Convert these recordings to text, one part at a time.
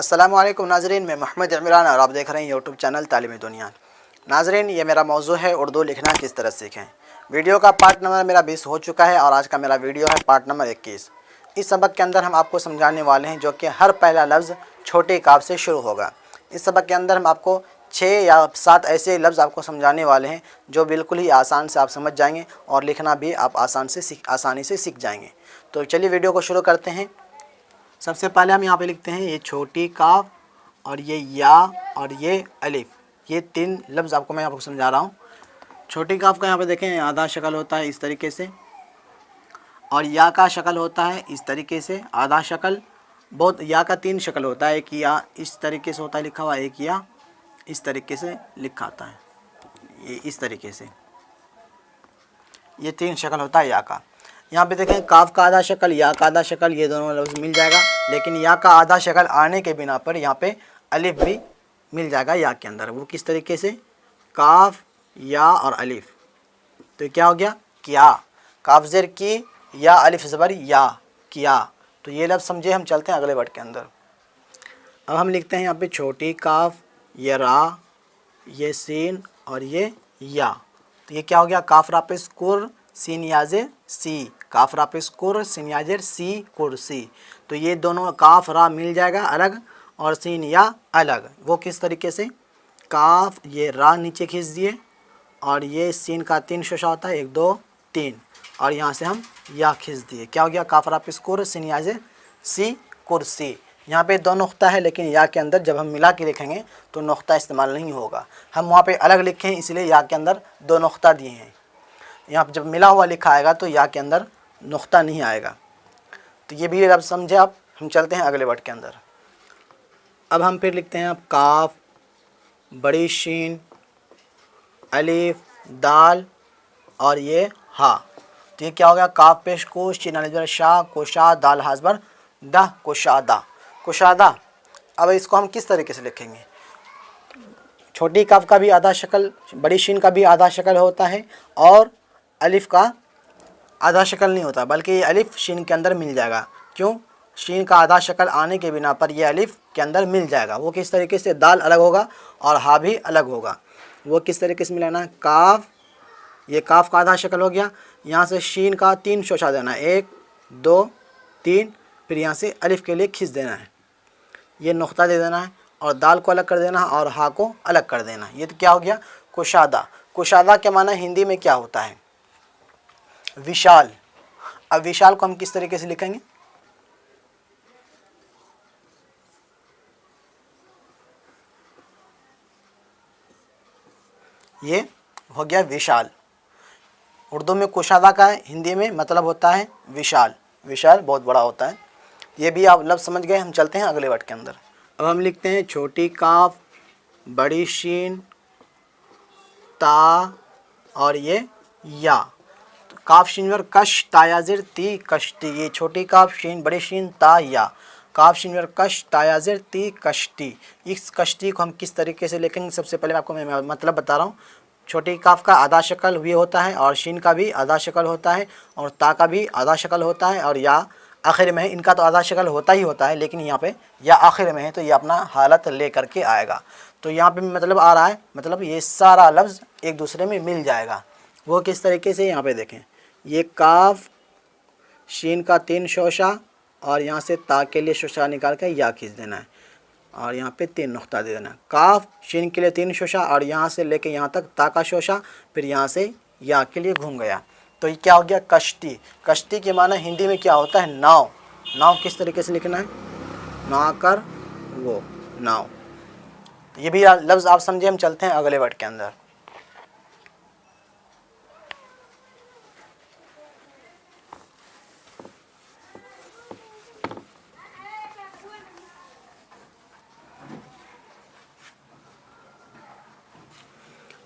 अस्सलामुअलैकुम नाज़रीन, मैं मोहम्मद इमरान और आप देख रहे हैं यूट्यूब चैनल तालीमी दुनिया। नाज़रीन, ये मेरा मौजू है उर्दू लिखना किस तरह सीखें। वीडियो का पार्ट नंबर मेरा 20 हो चुका है और आज का मेरा वीडियो है पार्ट नंबर 21। इस सबक के अंदर हम आपको समझाने वाले हैं जो कि हर पहला लफ्ज़ छोटे काफ से शुरू होगा। इस सबक के अंदर हम आपको 6 या 7 ऐसे लफ्ज़ आपको समझाने वाले हैं जो बिल्कुल ही आसान से आप समझ जाएंगे और लिखना भी आप आसानी से सीख जाएंगे। तो चलिए वीडियो को शुरू करते हैं। सबसे पहले हम यहाँ पे लिखते हैं ये छोटी काफ और ये या और ये अलिफ। ये 3 लफ्ज़ आपको मैं आपको समझा रहा हूँ। छोटी काफ का यहाँ पे देखें आधा शक्ल होता है इस तरीके से, और या का शक्ल होता है इस तरीके से आधा शक्ल। बहुत या का 3 शक्ल होता है, एक या इस तरीके से होता है लिखा हुआ, एक या इस तरीके से लिखा आता है, ये इस तरीके से, ये 3 शक्ल होता है या का। यहाँ पे देखें काफ का आधा शक्ल, या का आधा शक्ल, ये दोनों लफ्ज़ मिल जाएगा। लेकिन या का आधा शक्ल आने के बिना पर यहाँ पे अलिफ भी मिल जाएगा या के अंदर। वो किस तरीके से, काफ या और अलिफ। तो क्या हो गया, क्या। काफ ज़ेर की, या अलिफ ज़बर या, किया। तो ये लफ्ज़ समझे। हम चलते हैं अगले वर्ड के अंदर। अब हम लिखते हैं यहाँ पे छोटी काफ, ये रा, ये सीन और ये या। तो ये क्या हो गया, काफ रा पे स्कुर, सीन याज़े सी, काफ रा पे स्कुर, सीन याज़े सी, कुर्सी। तो ये दोनों काफ रा मिल जाएगा अलग और सीन या अलग। वो किस तरीके से, काफ ये रा नीचे खींच दिए और ये सीन का 3 शोशा होता है, 1 2 3, और यहाँ से हम या खींच दिए। क्या हो गया, काफ रा पे स्कुर, सीन याज़े सी, कुर्सी। यहाँ पे 2 नुक्ता है, लेकिन या के अंदर जब हम मिला के लिखेंगे तो नुक्ता इस्तेमाल नहीं होगा। हम वहाँ पे अलग लिखे हैं, इसलिए या के अंदर 2 नुक्ता दिए हैं। यहाँ पर जब मिला हुआ लिखा आएगा तो या के अंदर नुक्ता नहीं आएगा। तो ये भी अब समझे आप। हम चलते हैं अगले वर्ड के अंदर। अब हम फिर लिखते हैं अब काफ, बड़ी शीन, अलिफ, दाल और ये हा। तो ये क्या हो गया, काफ पेश कोश, शीन अलिफ शाह, कोशा, दाल हाजबर दा, कुशादा, कुशादा। अब इसको हम किस तरीके से लिखेंगे। छोटी काफ का भी आधा शक्ल, बड़ी शीन का भी आधा शक्ल होता है और अलिफ का आधा शक्ल नहीं होता, बल्कि ये अलिफ शीन के अंदर मिल जाएगा। क्यों, शीन का आधा शक्ल आने के बिना पर ये अलिफ के अंदर मिल जाएगा। वो किस तरीके से, दाल अलग होगा और हा भी अलग होगा। वो किस तरीके से मिलाना है, काफ, ये काफ का आधा शक्ल हो गया। यहाँ से शीन का 3 शोशा देना है, 1 2 3, फिर यहाँ से अलिफ के लिए खींच देना है, ये नुक्ता दे देना है और दाल को अलग कर देना है और हा को अलग कर देना है। ये तो क्या हो गया, कुशादा। कुशादा के माना हिंदी में क्या होता है, विशाल। अब विशाल को हम किस तरीके से लिखेंगे, ये हो गया विशाल। उर्दू में कुशादा का हिंदी में मतलब होता है विशाल। विशाल बहुत बड़ा होता है। ये भी आप लफ्ज़ समझ गए। हम चलते हैं अगले वर्ड के अंदर। अब हम लिखते हैं छोटी काफ, बड़ी शीन, ता और ये या। तो काफ शीन वर कश, तायाजिर ती, कश्ती। ये छोटी काफ, शीन, बड़ी शीन, ता या। काफ शीन वर कश, तायाजिर ती, कश्ती। इस कश्ती को हम किस तरीके से लिखेंगे। सबसे पहले आपको मैं मतलब बता रहा हूँ। छोटी काफ का आधा शक्ल भी होता है और शीन का भी आधा शक्ल होता है और ता का भी आधा शक्ल होता है और या आखिर में है। इनका तो आधा शक्ल होता ही होता है, लेकिन यहाँ पे या आखिर में है तो ये अपना हालत ले करके आएगा। तो यहाँ पे मतलब आ रहा है, मतलब ये सारा लफ्ज़ एक दूसरे में मिल जाएगा। वो किस तरीके से, यहाँ पे देखें, ये काफ शीन का 3 शोशा और यहाँ से ता के लिए शोशा निकाल कर या खींच देना है और यहाँ पे 3 नुक्ता दे देना है। काफ शीन के लिए 3 शोशा और यहाँ से लेके यहाँ तक ता का शोशा, फिर यहाँ से या के लिए घूम गया। तो ये क्या हो गया, कश्ती। कश्ती के माना हिंदी में क्या होता है, नाव। नाव किस तरीके से लिखना है, ना कर वो, नाव। तो ये भी लफ्ज़ आप समझे। हम चलते हैं अगले वर्ड के अंदर।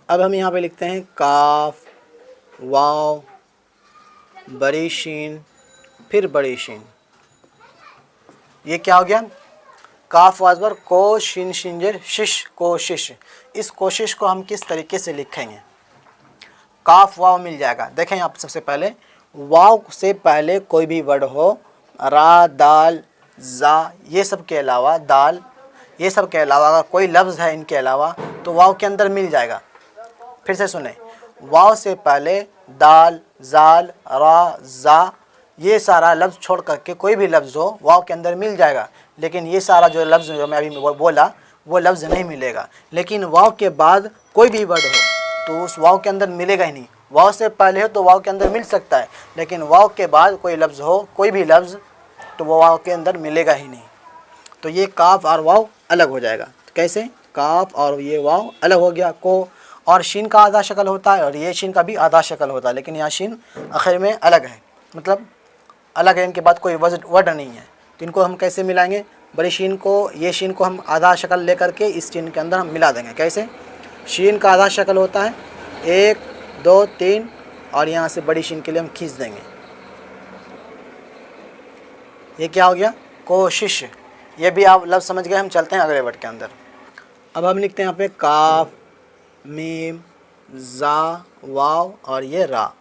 अब हम यहाँ पे लिखते हैं काफ, वाव, बड़ी शीन, फिर बड़ी शीन। ये क्या हो गया, काफ वाजबर को, शीन शिंजर शिश, कोशिश। इस कोशिश को हम किस तरीके से लिखेंगे, काफ वाव मिल जाएगा। देखें आप, सबसे पहले वाव से पहले कोई भी वर्ड हो, रा, दाल, जा, ये सब के अलावा दाल, ये सब के अलावा अगर कोई लफ्ज़ है इनके अलावा तो वाव के अंदर मिल जाएगा। फिर से सुने, वाव से पहले दाल, जाल, रा, जा, ये सारा लफ्ज़ छोड़ करके कोई भी लफ्ज़ हो वाव के अंदर मिल जाएगा। लेकिन ये सारा जो लफ्ज़ जो मैं अभी बोला वो लफ्ज़ नहीं मिलेगा। लेकिन वाव के बाद कोई भी वर्ड हो तो उस वाव के अंदर मिलेगा ही नहीं। वाव से पहले हो तो वाव के अंदर मिल सकता है, लेकिन वाव के बाद कोई लफ्ज़ हो, कोई भी लफ्ज़, तो वो वाव के अंदर मिलेगा ही नहीं। तो ये काफ और वाव अलग हो जाएगा। कैसे? काफ और ये वाव अलग हो गया। को और शीन का आधा शक्ल होता है और ये शीन का भी आधा शक्ल होता है, लेकिन यहाँ शीन आखिर में अलग है, मतलब अलग है, इनके बाद कोई वर्ड नहीं है। तो इनको हम कैसे मिलाएंगे? बड़ी शीन को, ये शीन को हम आधा शक्ल लेकर के इस शीन के अंदर हम मिला देंगे। कैसे? शीन का आधा शक्ल होता है 1 2 3 और यहाँ से बड़ी शीन के लिए हम खींच देंगे। ये क्या हो गया? कोशिश। ये भी आप लफ्ज़ समझ गए। हम चलते हैं अगले वर्ड के अंदर। अब हम लिखते हैं यहाँ पे काफ, मीम, जा, वाव और ये रा।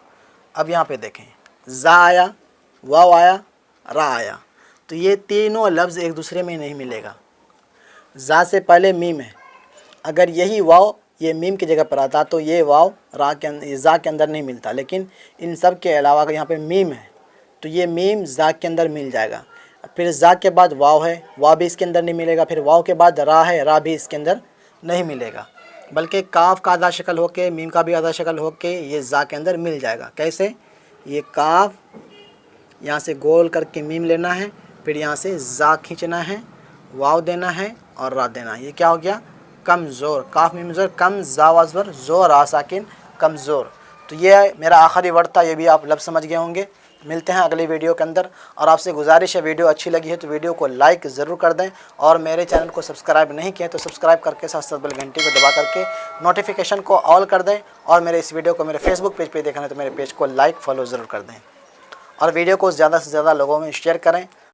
अब यहाँ पे देखें, जा आया, वाव आया, रा आया, तो ये तीनों लफ्ज़ एक दूसरे में नहीं मिलेगा। जा से पहले मीम है, अगर यही वाव ये मीम की जगह पर आता तो ये वाव रा के अंदर, जा के अंदर नहीं मिलता। लेकिन इन सब के अलावा अगर यहाँ पे मीम है तो ये मीम जा के अंदर मिल जाएगा। फिर जा के बाद वाव है, वाव भी इसके अंदर नहीं मिलेगा। फिर वाव के बाद रा है, रा भी इसके अंदर नहीं मिलेगा। बल्कि काफ का आधा शक्ल होके, मीम का भी आधा शक्ल होके ये जा के अंदर मिल जाएगा। कैसे? ये काफ यहाँ से गोल करके मीम लेना है, फिर यहाँ से जा खींचना है, वाव देना है और रा देना है। ये क्या हो गया? कमज़ोर। काफ मीम ज़ोर, कम, जा वाज़बर, ज़ोर आ साकिन, कमज़ोर। तो ये मेरा आखिरी वर्ड था, ये भी आप लफ्ज़ समझ गए होंगे। मिलते हैं अगली वीडियो के अंदर। और आपसे गुजारिश है, वीडियो अच्छी लगी है तो वीडियो को लाइक ज़रूर कर दें, और मेरे चैनल को सब्सक्राइब नहीं किया तो सब्सक्राइब करके साथ बेल घंटी को दबा करके नोटिफिकेशन को ऑल कर दें। और मेरे इस वीडियो को मेरे फेसबुक पेज पे देखना है तो मेरे पेज को लाइक फॉलो ज़रूर कर दें, और वीडियो को ज़्यादा से ज़्यादा लोगों में शेयर करें।